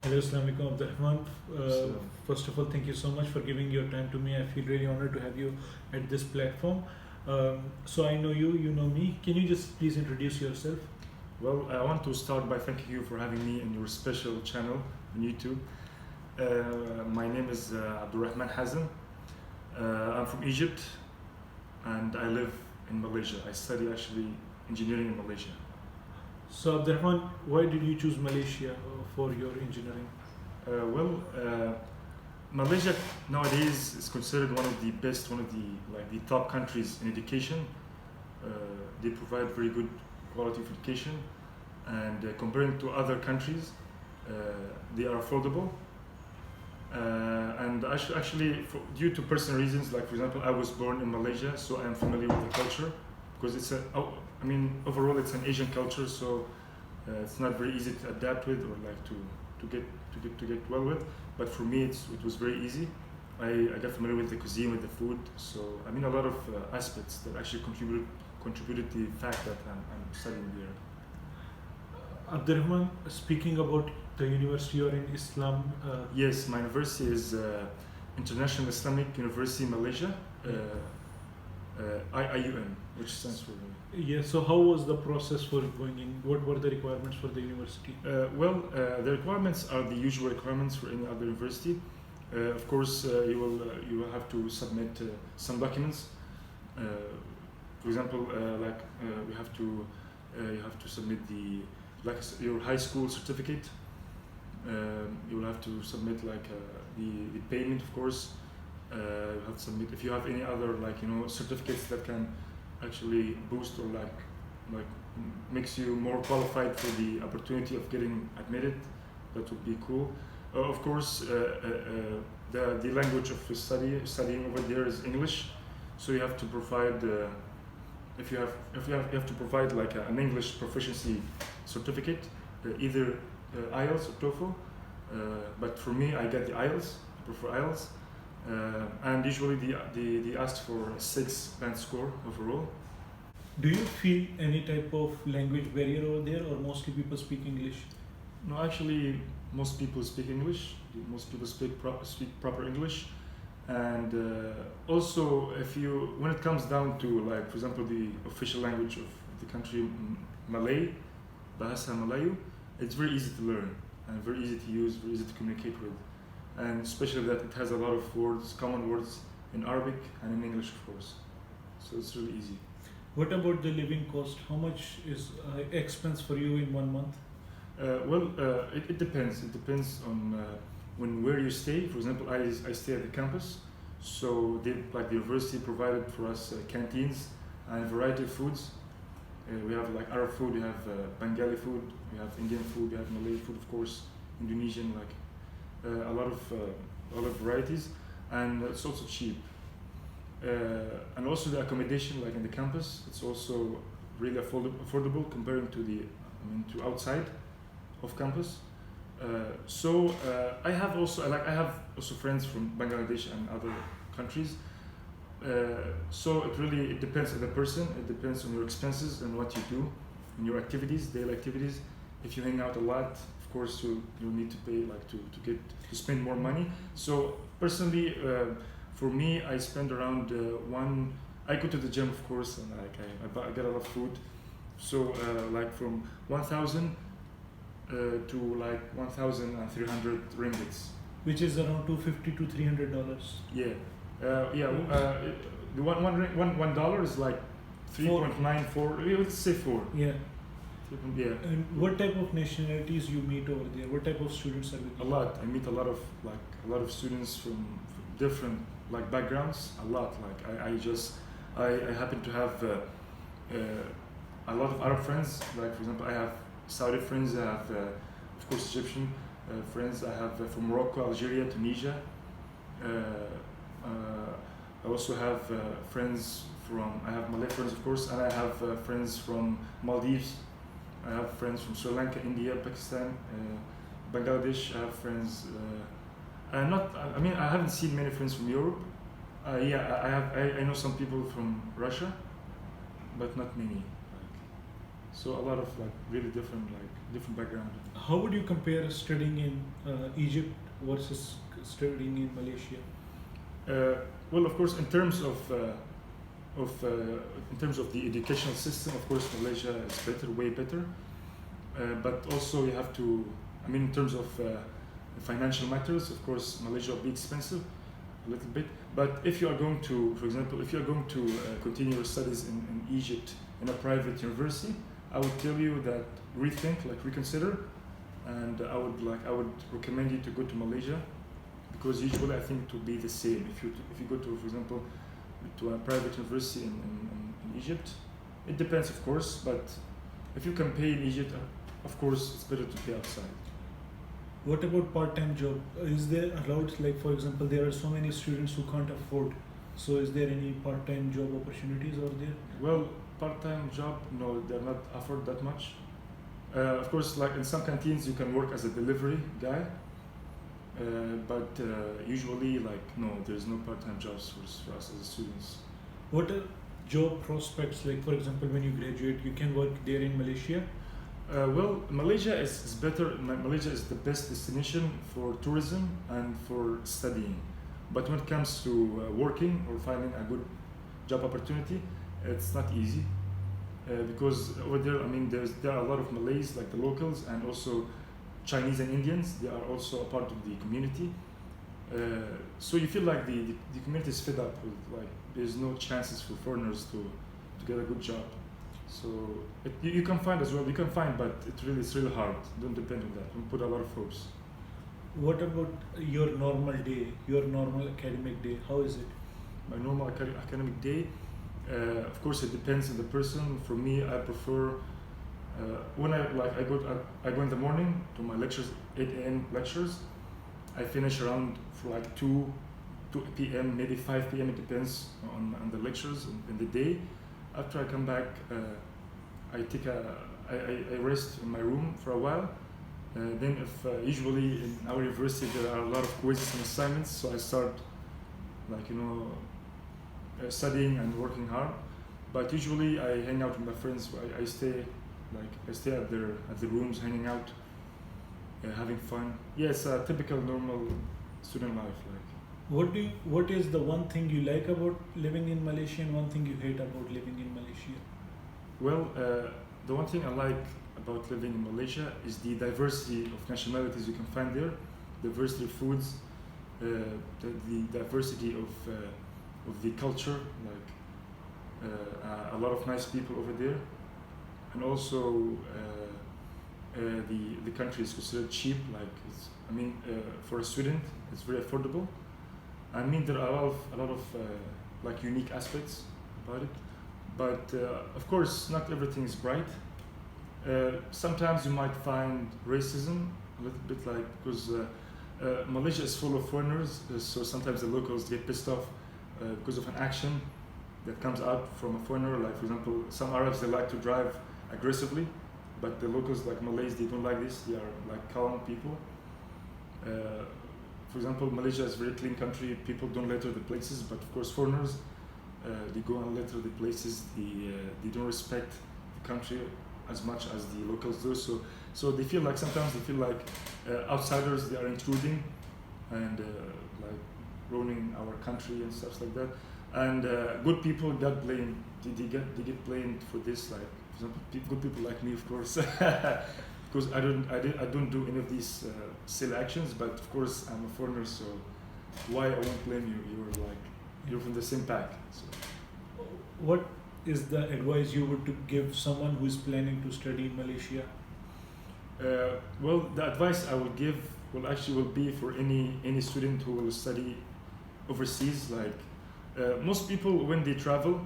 Hello, Assalamualaikum Abdurrahman. So, First of all, thank you so much for giving your time to me. I feel really honored to have you at this platform. So I know you, you know me. Can you just please introduce yourself? well, I want to start by thanking you for having me in your special channel on YouTube. My name is Abdurrahman Hazem. I'm from Egypt and I live in Malaysia. I study actually engineering in Malaysia. So Abdurrahman, why did you choose Malaysia for your engineering? Well, Malaysia nowadays is considered one of the best, one of the the top countries in education. They provide very good quality of education, and comparing to other countries, they are affordable. And actually, due to personal reasons, like for example, I was born in Malaysia, so I'm familiar with the culture because overall it's an Asian culture, so it's not very easy to adapt with or like to get well with. But for me, it was very easy. I got familiar with the cuisine, with the food, so a lot of aspects that actually contributed to the fact that I'm studying there. Abdurrahman, speaking about the university you're in Islam, Yes, my university is International Islamic University Malaysia, IIUM, which stands for. So how was the process for going in? What were the requirements for the university? The requirements are the usual requirements for any other university. Of course, you will have to submit some documents. For example, you have to submit your high school certificate. You will have to submit the payment, of course. You have to submit if you have any other certificates that can actually boost or makes you more qualified for the opportunity of getting admitted. That would be cool. Of course, the language of studying over there is English, so you have to provide you have to provide an English proficiency certificate, either IELTS or TOEFL. But for me, I get the IELTS. I prefer IELTS. And usually they asked for a 6 band score overall. Do you feel any type of language barrier over there, or mostly people speak English? No, actually, most people speak English. Most people speak proper English. And also, when it comes down to for example, the official language of the country, Malay, Bahasa Malayu, it's very easy to learn and very easy to use, very easy to communicate with. And especially that it has a lot of words, common words in Arabic and in English, of course. So it's really easy. What about the living cost? How much is expense for you in 1 month? It depends. It depends on where you stay. For example, I stay at the campus, so the university provided for us canteens and a variety of foods. We have Arab food, we have Bengali food, we have Indian food, we have Malay food, of course, Indonesian, a lot of varieties, and it's also cheap. And also the accommodation, in the campus, it's also really affordable comparing to outside of campus. I have also friends from Bangladesh and other countries. So it depends on the person. It depends on your expenses and what you do, and your activities, daily activities. If you hang out a lot, of course you'll need to pay to spend more money. So personally, for me, I spend around I go to the gym, of course, and I get a lot of food. So from 1,000 to 1,300 ringgits. Which is around $250 to $300. Yeah. The $1 is like 3.94. Let's say 4. Yeah. Yeah. And what type of nationalities you meet over there? What type of students are with you? A lot. I meet a lot of students from different backgrounds. A lot. I happen to have a lot of Arab friends. For example, I have Saudi friends. I have of course Egyptian friends. I have from Morocco, Algeria, Tunisia. I also have I have Malay friends, of course, and I have friends from Maldives. I have friends from Sri Lanka, India, Pakistan, Bangladesh. I have friends. I haven't seen many friends from Europe. I know some people from Russia, but not many. So a lot of like really different background. How would you compare studying in Egypt versus studying in Malaysia? Well, of course, in terms of the educational system, of course, Malaysia is better, way better. But also you have to, I mean, in terms of financial matters, of course, Malaysia will be expensive a little bit. But if you are going to, for example, if you are going to continue your studies in Egypt in a private university, I would tell you that rethink, like reconsider, and I would recommend you to go to Malaysia, because usually I think it will be the same. If you go to, for example, to a private university in Egypt, it depends, of course, but if you can pay in Egypt, of course, it's better to pay outside. What about part-time job? Is there allowed, like for example, there are so many students who can't afford. So is there any part-time job opportunities out there? Well, part-time job, no, they're not offered that much. Of course, like in some canteens, you can work as a delivery guy, but usually, like, no, there's no part-time jobs for us as students. What are job prospects, like for example, when you graduate, you can work there in Malaysia? Well, Malaysia is better. Malaysia is the best destination for tourism and for studying. But when it comes to working or finding a good job opportunity, it's not easy, because over there, I mean, there are a lot of Malays, like the locals, and also Chinese and Indians. They are also a part of the community. So you feel like the community is fed up with, like, there's no chances for foreigners to get a good job. So you can find as well. You can find, but it's really hard. Don't depend on that. Don't put a lot of hopes. What about your normal day, your normal academic day? How is it? My normal academic day, of course, it depends on the person. For me, I prefer when I go in the morning to my lectures, 8 a.m. lectures. I finish around for like 2 p.m., maybe 5 p.m. It depends on the lectures in the day. After I come back, I rest in my room for a while. Then, if usually in our university there are a lot of quizzes and assignments, so I start, like, studying and working hard. But usually I hang out with my friends. I stay at the rooms, hanging out, having fun. Yeah, it's a typical normal student life. What is the one thing you like about living in Malaysia and one thing you hate about living in Malaysia? Well, the one thing I like about living in Malaysia is the diversity of nationalities you can find there, diversity of foods, the diversity of the culture, like a lot of nice people over there, and also the country is considered cheap. Like, for a student, it's very affordable. I mean, there are a lot of like unique aspects about it, but of course, not everything is bright. Sometimes you might find racism a little bit, like, because Malaysia is full of foreigners, so sometimes the locals get pissed off because of an action that comes out from a foreigner. Like, for example, some Arabs, they like to drive aggressively, but the locals, like Malays, they don't like this. They are like calm people. For example, Malaysia is a very clean country. People don't litter the places, but of course foreigners, they go and litter the places. They don't respect the country as much as the locals do. So they feel like, sometimes they feel like outsiders, they are intruding and like ruining our country and stuff like that. And good people got blamed. They get blamed for this. Like, for example, good people like me, of course. Because I don't do any of these silly actions, but of course I'm a foreigner, so why I won't blame you? You're from the same pack. So. What is the advice you would to give someone who is planning to study in Malaysia? Well, the advice I will give will be for any student who will study overseas. Like, most people, when they travel,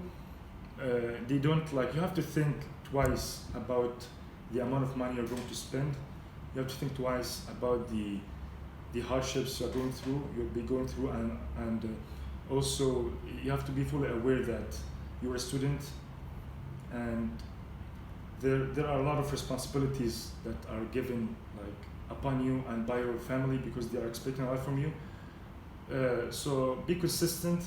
they don't, like, you have to think twice about the amount of money you're going to spend. You have to think twice about the hardships you'll be going through, and also you have to be fully aware that you're a student, and there are a lot of responsibilities that are given, like, upon you and by your family, because they are expecting a lot from you. So be consistent,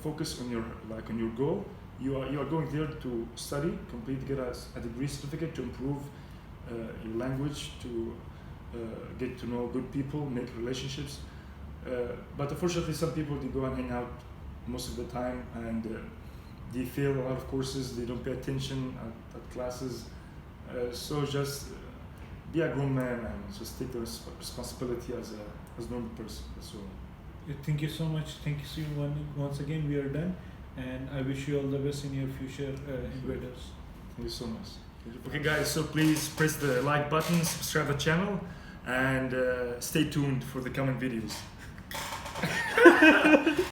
focus on your goal. You are going there to study, complete, get a degree certificate to improve your language, to get to know good people, make relationships. But unfortunately, some people they go and hang out most of the time, and they fail a lot of courses. They don't pay attention at classes. So just be a grown man and just take the responsibility as a normal person. That's all. Thank you so much. Thank you so once again. We are done, and I wish you all the best in your future endeavors. Thank you so much. Okay, guys. So please press the like button, subscribe the channel, and stay tuned for the coming videos.